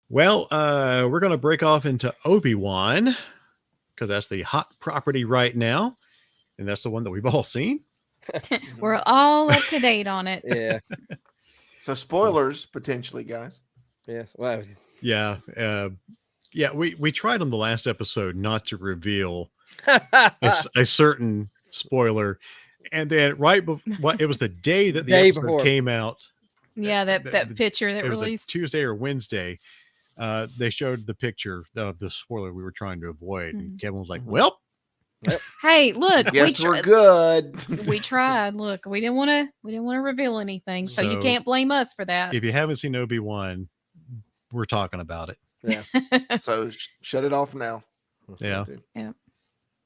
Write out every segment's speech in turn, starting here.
Well, we're going to break off into Obi-Wan because that's the hot property right now. And that's the one that we've all seen. We're all up to date on it. Yeah. So spoilers, potentially, guys. Yes. Well, Yeah. We tried on the last episode not to reveal a certain spoiler. And then it was the day that the Day episode before. came out. Yeah, that picture that it was released. Tuesday or Wednesday. They showed the picture of the spoiler we were trying to avoid. And Kevin was like, well. Hey, look. Yes, we're good. We tried. Look, we didn't want to reveal anything. So you can't blame us for that. If you haven't seen Obi-Wan, we're talking about it. Yeah. So shut it off now. Yeah. Yeah.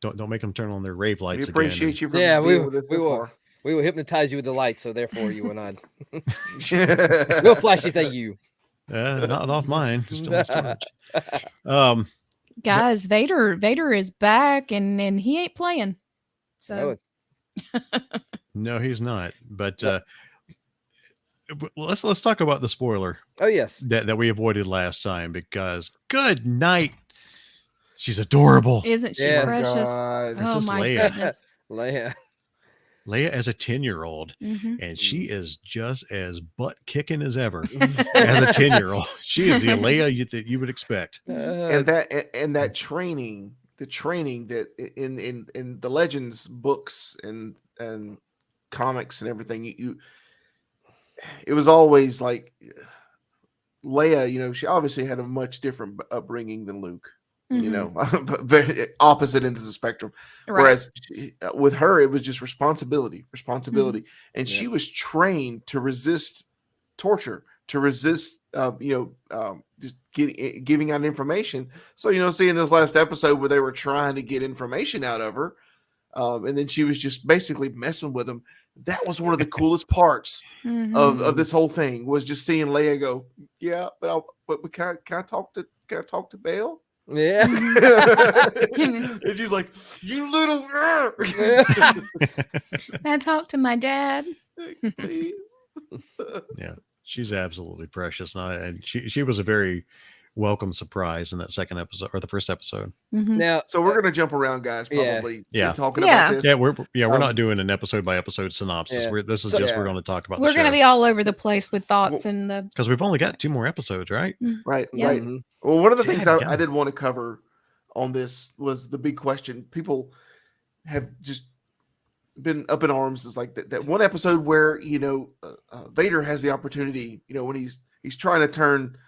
Don't make them turn on their rave lights. We appreciate you for Yeah, being with us we so will. far. We will hypnotize you with the light, so therefore you will not. We'll flashy thank you. Not off mine. Just on storage. Guys, Vader is back and he ain't playing. So no, he's not. But let's talk about the spoiler. Oh yes, that we avoided last time because good night. She's adorable. Isn't she Yes. precious? God. Oh just my Leia. goodness. Leia as a 10-year-old, Mhm. and she is just as butt kicking as ever as a 10-year-old. She is the Leia that you would expect. And that training, the training that in the Legends books and comics and everything, it was always like Leia. She obviously had a much different upbringing than Luke. But very opposite ends of the spectrum. Right. Whereas with her, it was just responsibility, and she was trained to resist torture, to resist, just giving out information. So seeing this last episode where they were trying to get information out of her, and then she was just basically messing with them. That was one of the coolest parts of this whole thing, was just seeing Leia go, yeah, but can I talk to Bail? Yeah. And she's like, you little I talked to my dad. please. Yeah, she's absolutely precious. And she was a very welcome surprise in that second episode or the first episode. Now, So we're gonna jump around, guys. Probably Yeah. talking Yeah. about this. Yeah, we're not doing an episode by episode synopsis. Yeah. We're going to talk about We're the going to show. be all over the place with thoughts and the. Because we've only got 2 more episodes, right? Right. Yeah. Right. Well, one of the things Dadgummit. I did want to cover on this was the big question. People have just been up in arms. Is like that one episode where Vader has the opportunity. When he's trying to turn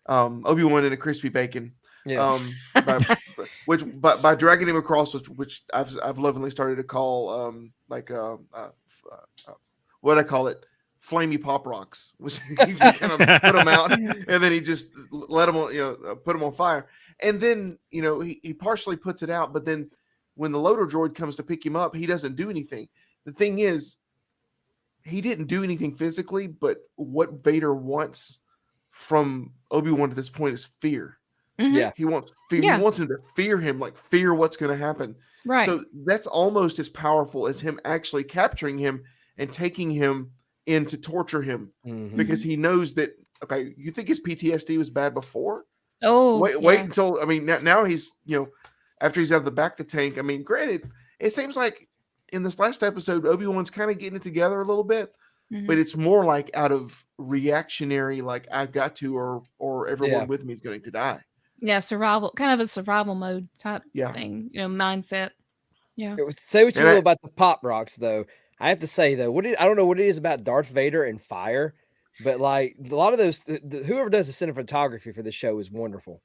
Obi-Wan into crispy bacon. yeah. By dragging him across, which I've lovingly started to call what I call it, flamey pop rocks, which he just kind of put them out and then he just let them put them on fire, and then he partially puts it out, but then when the loader droid comes to pick him up, he doesn't do anything. The thing is, he didn't do anything physically, but what Vader wants from Obi-Wan at this point is fear. Yeah. He wants fear. Yeah. He wants him to fear him, like fear what's going to happen. Right. So that's almost as powerful as him actually capturing him and taking him in to torture him, because he knows that. Okay, you think his PTSD was bad before? Wait until now he's after he's out of the back of the tank. I mean, granted, it seems like in this last episode, Obi-Wan's kind of getting it together a little bit. But it's more like out of reactionary, like I've got to, or everyone with me is going to die. Yeah, survival, kind of a survival mode type Yeah. thing, mindset. Yeah. Say what you And will I- about the pop rocks, though. I have to say though, I don't know what it is about Darth Vader and fire, but like a lot of those, whoever does the cinematography for the show is wonderful.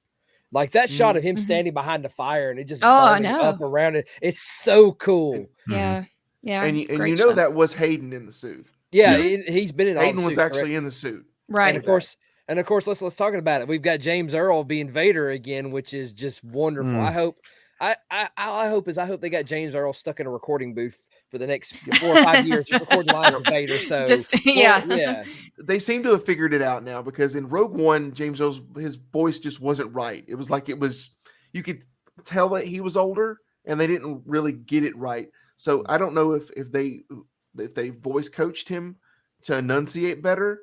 Like that shot of him standing behind the fire and it just I burning know. up around it. It's so cool. Yeah. Yeah. And great you know shot. that was Hayden in the suit. Yeah, he's been in all Hayden the was suits, actually correct? in the suit. Right. And of course, let's talk about it. We've got James Earl being Vader again, which is just wonderful. I hope they got James Earl stuck in a recording booth for the next 4 or 5 years, just recording lines of Vader. So yeah. They seem to have figured it out now, because in Rogue One, James Earl's his voice just wasn't right. It was like you could tell that he was older, and they didn't really get it right. So I don't know if they voice coached him to enunciate better,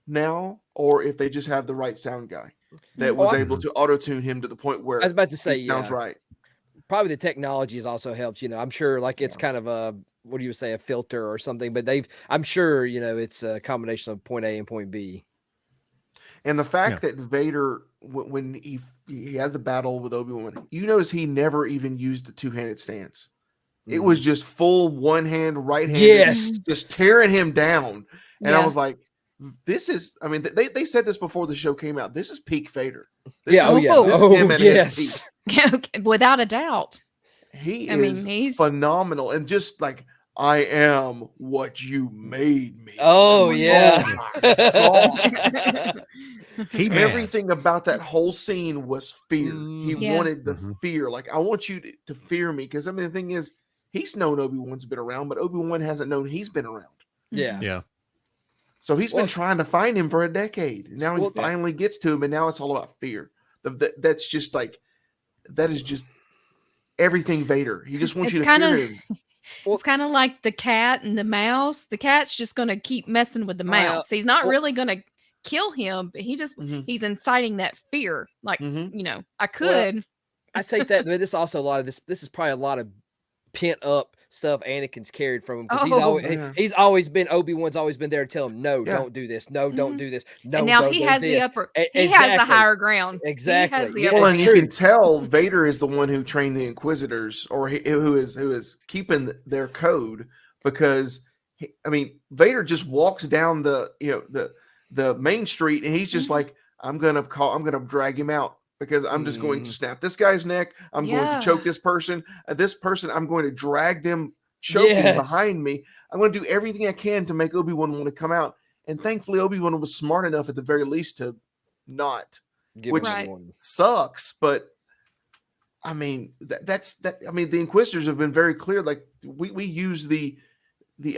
now, or if they just have the right sound guy that was able to auto tune him to the point where I was about to say, it sounds right. Probably the technology has also helped. I'm sure like it's kind of a, what do you say, a filter or something, but I'm sure, it's a combination of point A and point B. And the fact that Vader, when he had the battle with Obi-Wan, you notice he never even used the two-handed stance. It was just full one hand, right hand, just tearing him down. And I was like, this is, I mean, they said this before the show came out. This is peak Vader. This is him at his peak. Without a doubt. He's phenomenal. And just like, I am what you made me. Oh, yeah. Oh my God. Everything about that whole scene was fear. He wanted the fear. Like, I want you to fear me. Because, I mean, the thing is, he's known Obi-Wan's been around, but Obi-Wan hasn't known he's been around. Yeah. Yeah. So he's been trying to find him for a decade. And now he finally gets to him, and now it's all about fear. That's just like, that is just everything Vader. He just wants you to fear him. It's kind of like the cat and the mouse. The cat's just going to keep messing with the mouse. He's not really going to kill him, but he's inciting that fear. Like, I could. Well, I take that, but this also a lot of this is probably a lot of pent up stuff Anakin's carried from him, because he's always been, Obi-Wan's always been there to tell him, no, don't do this, no, don't do this, no. And now he has the upper, he has the higher ground. Exactly. He has the and you can tell Vader is the one who trained the Inquisitors, or who is keeping their code, because Vader just walks down the main street, and he's just like, I'm gonna drag him out. Because I'm just going to snap this guy's neck. I'm going to choke this person. I'm going to drag them choking behind me. I'm going to do everything I can to make Obi-Wan want to come out. And thankfully, Obi-Wan was smart enough at the very least to not, which sucks. But I mean, that's the Inquisitors have been very clear. Like, we use the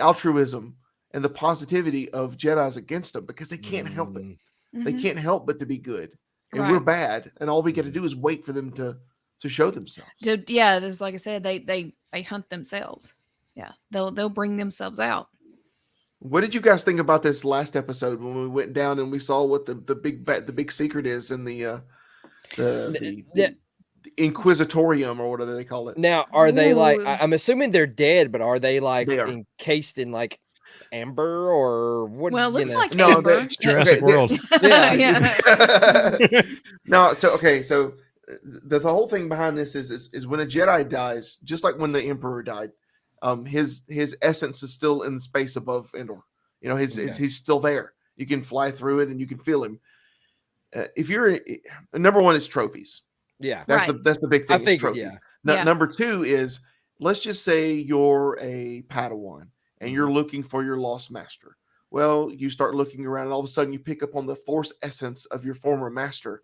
altruism and the positivity of Jedis against them, because they can't help it. They can't help but to be good. And we're bad, and all we get to do is wait for them to show themselves. This, like I said, they hunt themselves. Yeah, they'll bring themselves out. What did you guys think about this last episode when we went down and we saw what the big secret is in the Inquisitorium, or whatever they call it? Now, are they like? I'm assuming they're dead, but are they like encased in like amber or what? Well, it looks like amber. Jurassic World. No, so the whole thing behind this is when a Jedi dies, just like when the Emperor died, his essence is still in the space above Endor. He's still there. You can fly through it and you can feel him. If you're number one is trophies. Yeah, that's the big thing. I think. Number two is, let's just say you're a Padawan and you're looking for your lost master. Well, you start looking around, and all of a sudden you pick up on the Force essence of your former master,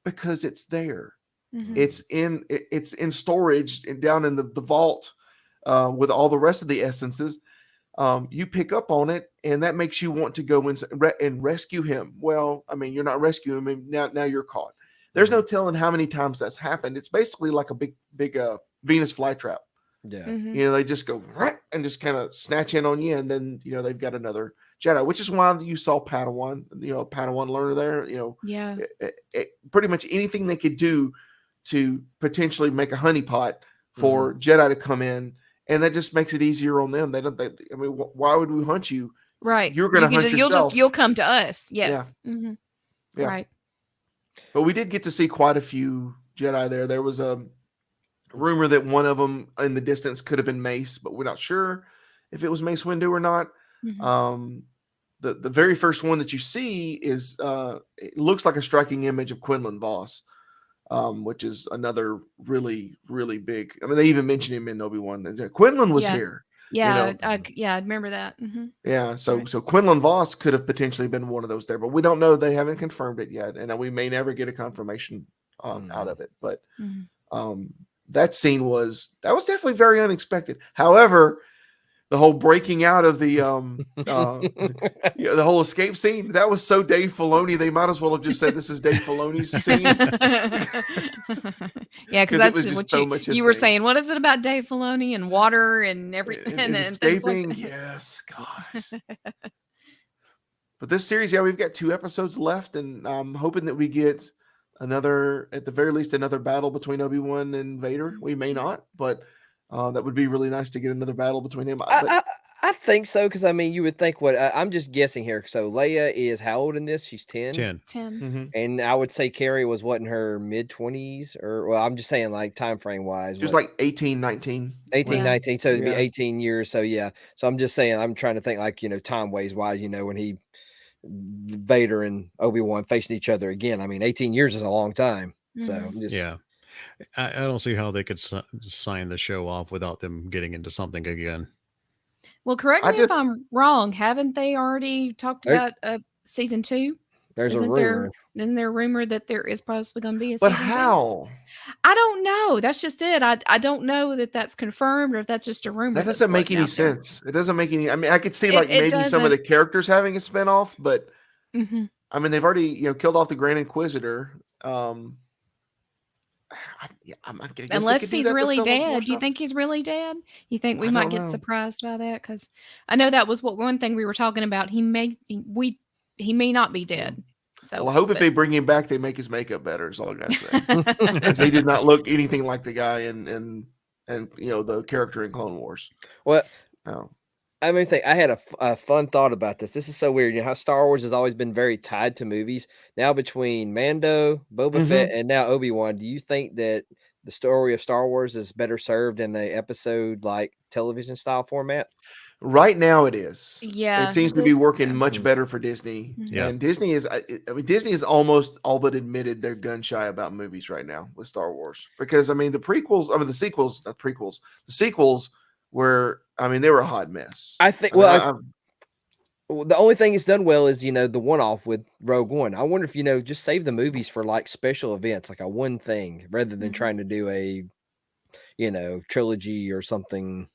because it's there. It's in storage and down in the vault with all the rest of the essences. You pick up on it, and that makes you want to go and rescue him. Well, I mean, you're not rescuing him now you're caught. There's no telling how many times that's happened. It's basically like a big Venus flytrap. Yeah. They just go and just kind of snatch in on you, and then they've got another Jedi, which is why you saw Padawan, Padawan learner there. Pretty much anything they could do to potentially make a honeypot for Jedi to come in, and that just makes it easier on them. Why would we hunt you? Right. You're going to hunt yourself. You'll come to us. Yes. Yeah. Right. But we did get to see quite a few Jedi there. There was a rumor that one of them in the distance could have been Mace, but we're not sure if it was Mace Windu or not. The very first one that you see is it looks like a striking image of Quinlan Vos, which is another really, really big. I mean, they even mentioned him in Obi-Wan. Quinlan was here. Yeah, I remember that. Yeah, so Quinlan Vos could have potentially been one of those there, but we don't know. They haven't confirmed it yet, and we may never get a confirmation out of it. But that scene was definitely very unexpected. However, the whole breaking out of the the whole escape scene, that was so Dave Filoni. They might as well have just said this is Dave Filoni's scene. Yeah, because that's what you were saying. What is it about Dave Filoni and water and everything and escaping? like Yes, gosh. But this series, yeah, we've got 2 episodes left, and I'm hoping that we get another, at the very least, another battle between Obi-Wan and Vader. We may not, but that would be really nice to get another battle between him. I think so, because I mean, you would think I'm just guessing here. So Leia is how old in this? She's 10? 10. 10. And I would say Carrie was what, in her mid-20s? Or, well, I'm just saying, like, time frame wise. Just like 18, 19. 18, Yeah. 19. So it'd be Yeah. 18 years. So, yeah. So I'm just saying, I'm trying to think, like, time wise, when Vader and Obi-Wan facing each other again. I mean, 18 years is a long time. So I'm just, Yeah. I don't see how they could sign the show off without them getting into something again. Well, correct me if I'm wrong. Haven't they already talked about season 2? There's a rumor. Isn't there a rumor that there is possibly going to be a But season 2? how? I don't know. That's just it. I don't know that that's confirmed or if that's just a rumor. That doesn't make any sense. It doesn't make any. I mean, I could see like maybe some of the characters having a spinoff, but I mean, they've already killed off the Grand Inquisitor. Unless he's really dead. Do you think he's really dead? You think we might get surprised by that? Because I know that was one thing we were talking about. He may not be dead. So well, I hope if they bring him back, they make his makeup better. Is all I gotta say. Because he did not look anything like the guy in the character in Clone Wars. Well, I mean, I had a fun thought about this. This is so weird. You know how Star Wars has always been very tied to movies. Now between Mando, Boba Fett, and now Obi-Wan, do you think that the story of Star Wars is better served in a episode like television style format? Right now it is. Yeah. It seems to be working much better for Disney. Yeah. And Disney is almost all but admitted they're gun shy about movies right now with Star Wars. Because the sequels were, they were a hot mess. I think the only thing it's done well is, the one-off with Rogue One. I wonder if, just save the movies for like special events, like a one thing, rather than trying to do a, trilogy or something.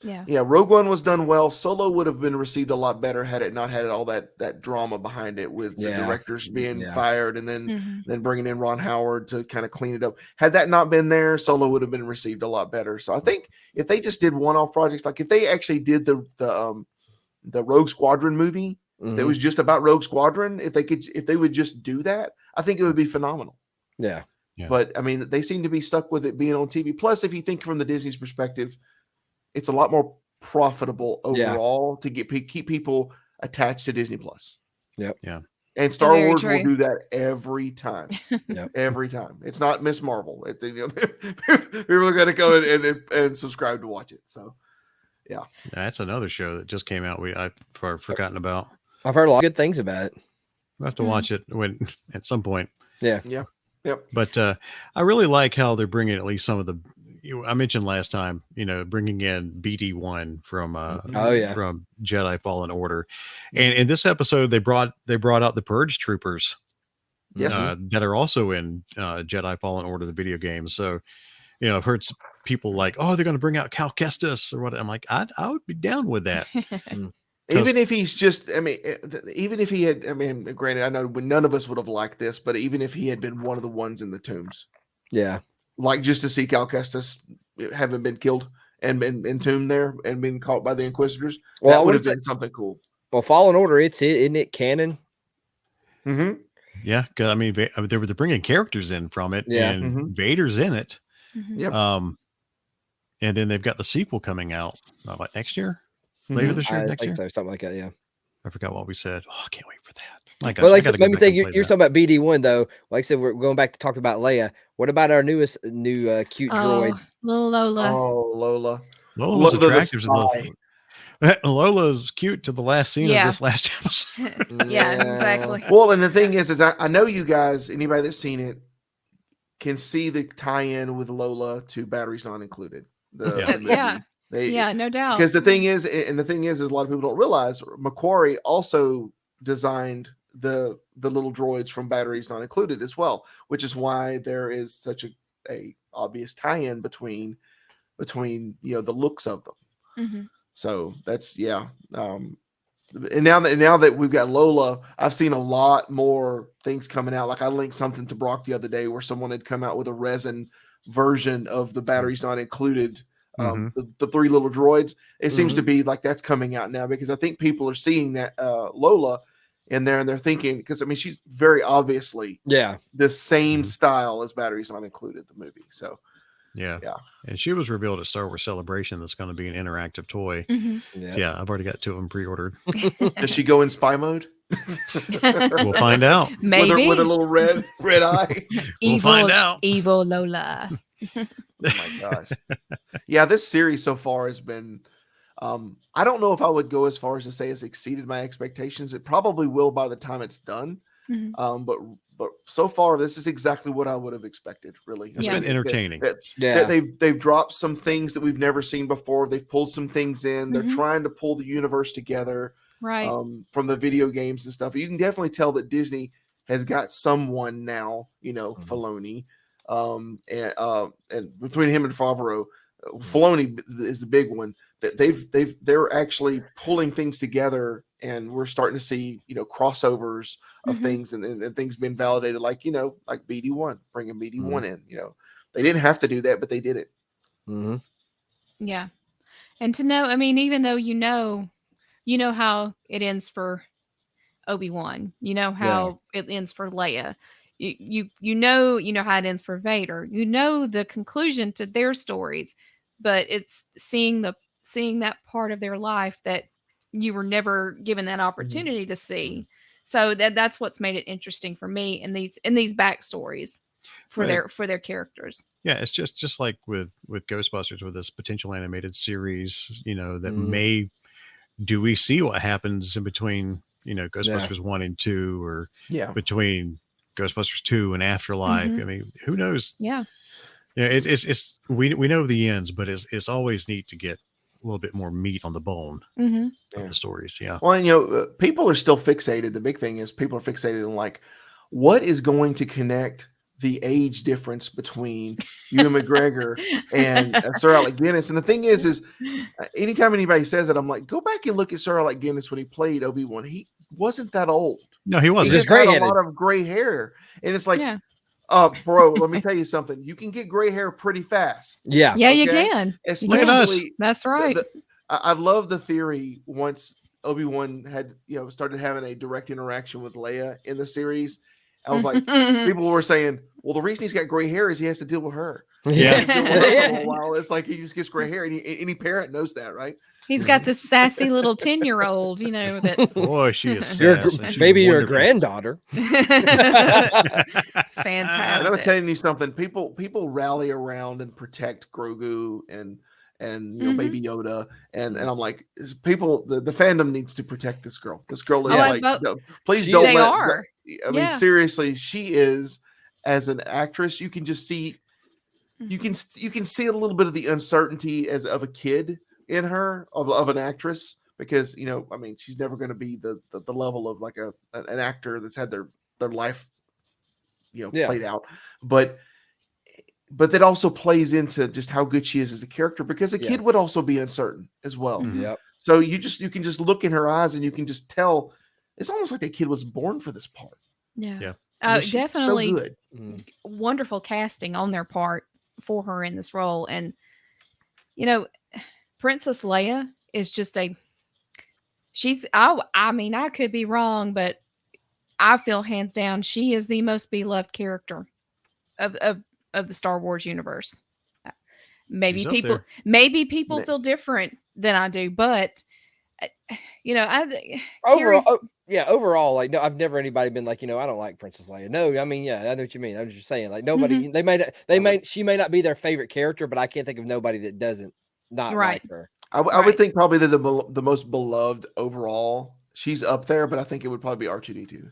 Yeah. Rogue One was done well. Solo would have been received a lot better had it not had all that drama behind it with the directors being fired and then bringing in Ron Howard to kind of clean it up. Had that not been there, Solo would have been received a lot better. So I think if they just did one-off projects, like if they actually did the Rogue Squadron movie that was just about Rogue Squadron, if they would just do that, I think it would be phenomenal. Yeah. But they seem to be stuck with it being on TV. Plus, if you think from the Disney's perspective, it's a lot more profitable overall to keep people attached to Disney Plus. Yep. Yeah. And Star Wars will do that every time. Every time. It's not Miss Marvel. People are going to go and subscribe to watch it. So, yeah. That's another show that just came out. I've forgotten about. I've heard a lot of good things about it. We'll have to watch it at some point. Yeah. Yeah. Yep. But I really like how they're bringing at least some of the. I mentioned last time, bringing in BD1 from Jedi Fallen Order, and in this episode they brought out the Purge Troopers, that are also in Jedi Fallen Order, the video game. So, I've heard people like, oh, they're going to bring out Cal Kestis or what. I'm like, I would be down with that. Even if he's just, even if he had, granted, I know none of us would have liked this, but even if he had been one of the ones in the tombs, like just to see Cal Kestis having been killed and been entombed there and been caught by the Inquisitors, that would have been something cool. Well, Fallen Order, isn't it canon? Mm-hmm. Yeah, because they're bringing characters in from it, and Vader's in it. Yep. And then they've got the sequel coming out. What, next year? Later this year? Next year? So, something like that. Yeah. I forgot what we said. Oh, I can't wait for that. My gosh, Well, let me think. You're talking about BD1 though. Like I said, we're going back to talk about Leia. What about our new cute droid? Little Lola. Oh, Lola. Lola's attractive. Lola's cute to the last scene of this last episode. Yeah, exactly. Well, and the thing is I know you guys, anybody that's seen it, can see the tie-in with Lola to Batteries Not Included. No doubt. Because the thing is a lot of people don't realize Macquarie also designed the little droids from Batteries Not Included as well, which is why there is such a obvious tie-in between the looks of them. So that's and now that we've got Lola, I've seen a lot more things coming out. Like I linked something to Brock the other day where someone had come out with a resin version of the Batteries Not Included, the three little droids. It seems to be like that's coming out now because I think people are seeing that Lola in there, and they're thinking, because I mean, she's very obviously the same style as Batteries Not Included, the movie. So yeah, and she was revealed at Star Wars Celebration. That's going to be an interactive toy. Yeah, I've already got 2 of them pre-ordered. Does she go in spy mode? We'll find out. Maybe with a little red eye. We'll find out. Evil Lola. Oh my gosh. Yeah, this series so far has been I don't know if I would go as far as to say it's exceeded my expectations. It probably will by the time it's done. But so far this is exactly what I would have expected, really. It's been entertaining. They've dropped some things that we've never seen before. They've pulled some things in. They're trying to pull the universe together. Right. From the video games and stuff. You can definitely tell that Disney has got someone now, Filoni. And between him and Favreau, Filoni is the big one, that they're actually pulling things together, and we're starting to see, crossovers of things and things being validated, like BD1, bringing BD1 in, they didn't have to do that, but they did it. Yeah. And to know, I mean, even though you know how it ends for Obi-Wan, how it ends for Leia, you know how it ends for Vader, the conclusion to their stories, but it's seeing that part of their life that you were never given that opportunity to see. So that's what's made it interesting for me in these backstories for their characters. Yeah, it's just like with Ghostbusters, with this potential animated series, that do we see what happens in between, Ghostbusters 1 and 2, or between Ghostbusters 2 and Afterlife? I mean, who knows? Yeah. Yeah, it's we know the ends, but it's always neat to get a little bit more meat on the bone of the stories. Yeah. Well, and people are still fixated. The big thing is people are fixated on, like, what is going to connect the age difference between Ewan McGregor and Sir Alec Guinness. And the thing is anytime anybody says that, I'm like, go back and look at Sir Alec Guinness when he played Obi-Wan. He wasn't that old. No, he wasn't. He just had a lot of gray hair. And it's like, bro, let me tell you something. You can get gray hair pretty fast. Yeah, you can. Look at us. That's right. I love the theory once Obi-Wan had, started having a direct interaction with Leia in the series. I was like, people were saying, well, the reason he's got gray hair is he has to deal with her. Yeah. For a while. It's like he just gets gray hair, and any parent knows that, right? He's got this sassy little 10-year-old, that's boy, she is sassy. Maybe your granddaughter. Fantastic. And I'm telling you something. People rally around and protect Grogu and Baby Yoda, and I'm like, people, the fandom needs to protect this girl. This girl is please don't they let. Are. I mean, seriously, she is, as an actress, you can just see, you can see a little bit of the uncertainty of a kid in her, of an actress, because I mean, she's never going to be the level of like an actor that's had their life played out, but that also plays into just how good she is as a character, because a kid would also be uncertain as well. So you can just look in her eyes and you can just tell. It's almost like that kid was born for this part. Yeah. I mean, definitely so good. Wonderful casting on their part for her in this role. And, Princess Leia is just I mean, I could be wrong, but I feel hands down, she is the most beloved character of the Star Wars universe. Maybe people feel different than I do, but overall, like, no, I've never anybody been like, I don't like Princess Leia. No, I mean, I know what you mean. I'm just saying, like, nobody, she may not be their favorite character, but I can't think of nobody that doesn't not like her. I would think probably they're the most beloved overall. She's up there, but I think it would probably be R2D2.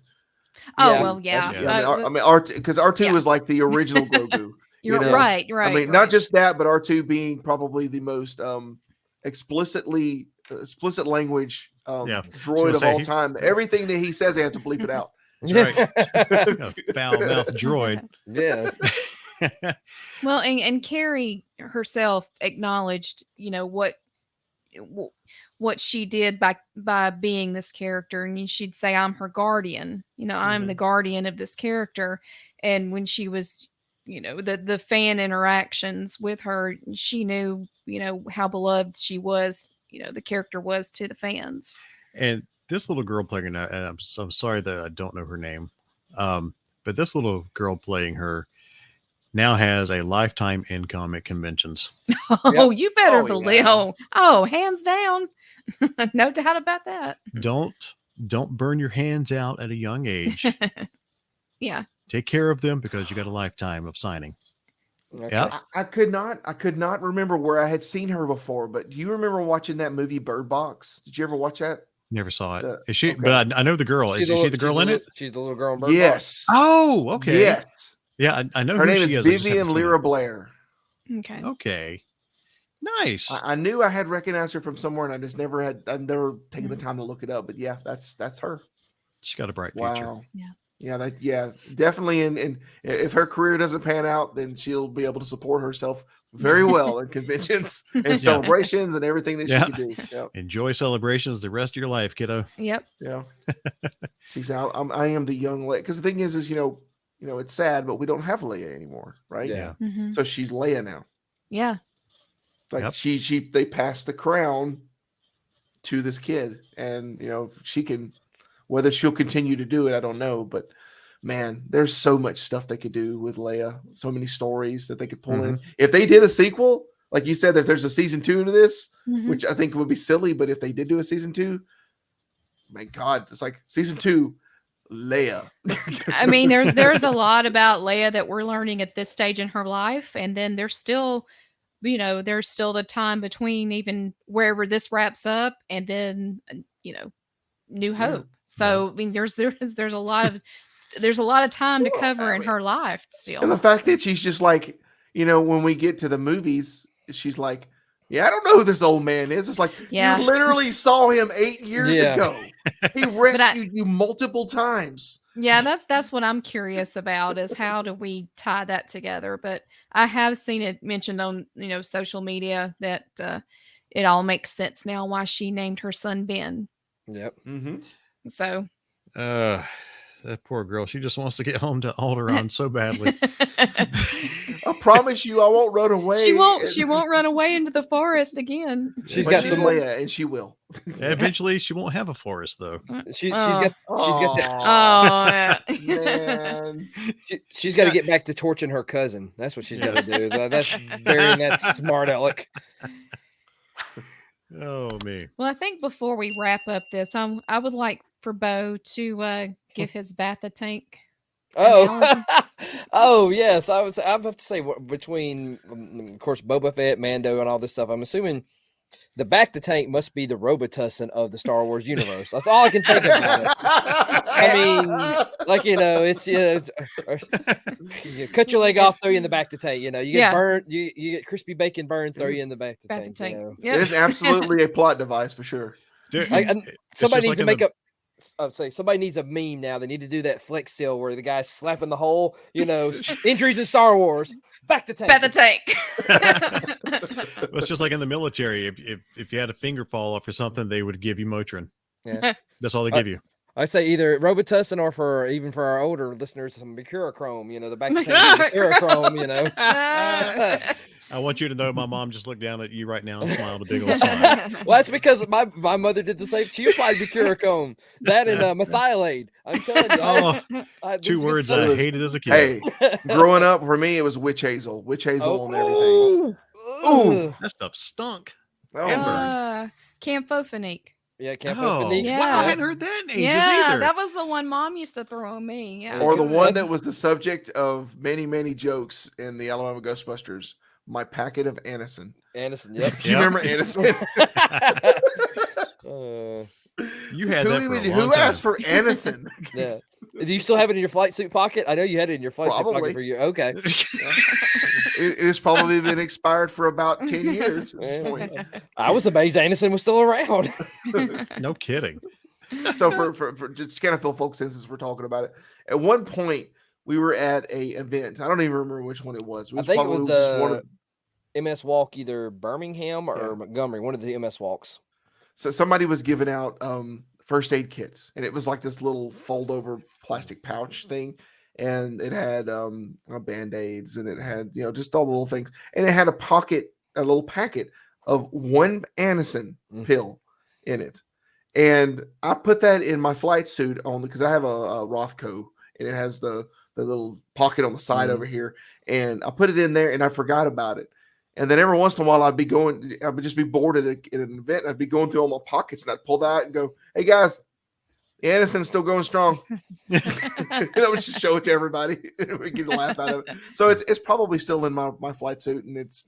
Oh, well, yeah. I mean, R2, because R2 was like the original Grogu. You're right. I mean, not just that, but R2 being probably the most explicit language droid of all time. Everything that he says, they have to bleep it out. That's right. Foul mouth droid. Yeah. Well, and Carrie herself acknowledged, what she did by being this character, and she'd say, "I'm her guardian." I'm the guardian of this character. And when she was, the fan interactions with her, she knew, how beloved she was. The character was to the fans. And this little girl playing her, and I'm sorry that I don't know her name, but this little girl playing her now has a lifetime income at conventions. Oh, you better believe. Yeah. Oh, hands down. No doubt about that. Don't burn your hands out at a young age. Yeah. Take care of them because you got a lifetime of signing. Okay. Yeah. I could not remember where I had seen her before, but do you remember watching that movie Bird Box? Did you ever watch that? Never saw it. Is she? Okay. But I know the girl. Is she the girl in it? She's the little girl in Bird Box. Oh, okay. Yes. Yeah, I know her name is Vivian Lyra Blair. Okay. Okay. Nice. I knew I had recognized her from somewhere, and I've never taken the time to look it up. But yeah, that's her. She's got a bright future. Wow. Yeah, definitely. And if her career doesn't pan out, then she'll be able to support herself very well in conventions and celebrations and everything that she can do. Yep. Enjoy celebrations the rest of your life, kiddo. Yep. Yeah. She's out. I am the young Leia. Because the thing is it's sad, but we don't have Leia anymore, right? Yeah. Mm-hmm. So she's Leia now. Yeah. Like they passed the crown to this kid, and she can. Whether she'll continue to do it, I don't know. But man, there's so much stuff they could do with Leia. So many stories that they could pull in. If they did a sequel, like you said, if there's a season 2 to this, which I think would be silly, but if they did do a season 2, my God, it's like season 2, Leia. I mean, there's a lot about Leia that we're learning at this stage in her life, and then there's still, there's still the time between even wherever this wraps up, and then New Hope. So I mean, there's a lot of time to cover in her life still. And the fact that she's just like, when we get to the movies, she's like, yeah, I don't know who this old man is. It's like, you literally saw him 8 years ago. He rescued you multiple times. Yeah, that's what I'm curious about, is how do we tie that together? But I have seen it mentioned on social media that it all makes sense now why she named her son Ben. Yep. Mm-hmm. So that poor girl, she just wants to get home to Alderaan so badly. I promise you I won't run away. She won't run away into the forest again. She's Leia, and she will. Eventually she won't have a forest though. She's got to get back to torching her cousin. That's what she's got to do. That's burying that smart aleck. Oh me. Well, I think before we wrap up this, I would like for Bo to give his Bacta tank. Oh yes, I have to say, between of course Boba Fett, Mando, and all this stuff, I'm assuming the Bacta tank must be the Robitussin of the Star Wars universe. That's all I can think about it. I mean, like it's you cut your leg off, throw you in the Bacta tank. You get burned, you get crispy bacon burned, throw you in the Bacta tank. It's absolutely a plot device for sure. Somebody needs to make up. I'd say somebody needs a meme now. They need to do that flex seal where the guy's slapping the hole. Injuries in Star Wars. Bacta tank. Bacta tank. It's just like in the military. If you had a finger fall off or something, they would give you Motrin. Yeah, that's all they give you. I'd say either Robitussin or for our older listeners, some Mercurochrome. The Bacta tank, Mercurochrome. I want you to know my mom just looked down at you right now and smiled a big old smile. Well, that's because my mother did the same. She applied Mercurochrome, that and methylate. I'm telling you. Two words I hated as a kid. Hey, growing up, for me, it was witch hazel. Witch hazel and everything. Ooh, that stuff stunk. Camphophenique. Yeah, Camphophenique. Yeah. Wow, I hadn't heard that in ages either. That was the one Mom used to throw on me. Yeah. Or the one that was the subject of many, many jokes in the Alabama Ghostbusters. My packet of Anison. Anison, yep. You remember Anison? You had that for a long time. Who asked for Anison? Yeah. Do you still have it in your flight suit pocket? I know you had it in your flight suit pocket for your. Okay. It has probably been expired for about 10 years at this point. I was amazed Anison was still around. No kidding. So for just kind of fill folks in, since we're talking about it, at one point we were at a event. I don't even remember which one it was. I think it was just one of MS Walk, either Birmingham or Montgomery, one of the MS Walks. So somebody was giving out first aid kits, and it was like this little fold over plastic pouch thing, and it had Band-Aids, and it had just all the little things, and it had a little packet of one Anison pill in it. And I put that in my flight suit on because I have a Rothko and it has the little pocket on the side over here. And I put it in there and I forgot about it. And then every once in a while I would just be bored at an event. And I'd be going through all my pockets and I'd pull that out and go, "Hey guys, the Anderson's still going strong." And I would just show it to everybody and we get a laugh out of it. So it's probably still in my flight suit and it's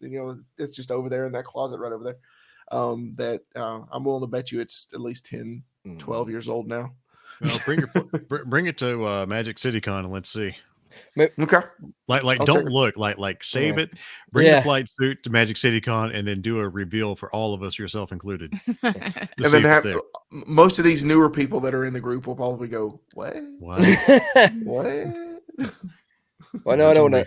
just over there in that closet right over there. That I'm willing to bet you it's at least 10, 12 years old now. Well, bring it to Magic City Con and let's see. Okay. Like don't look like save it. Bring the flight suit to Magic City Con and then do a reveal for all of us, yourself included. And then have most of these newer people that are in the group will probably go, "What? What? Well, no, I don't know.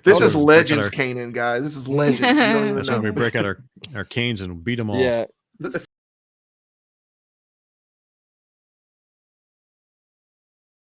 This is Legends Kanan, guys. This is Legends. That's when we break out our canes and beat them all. Yeah.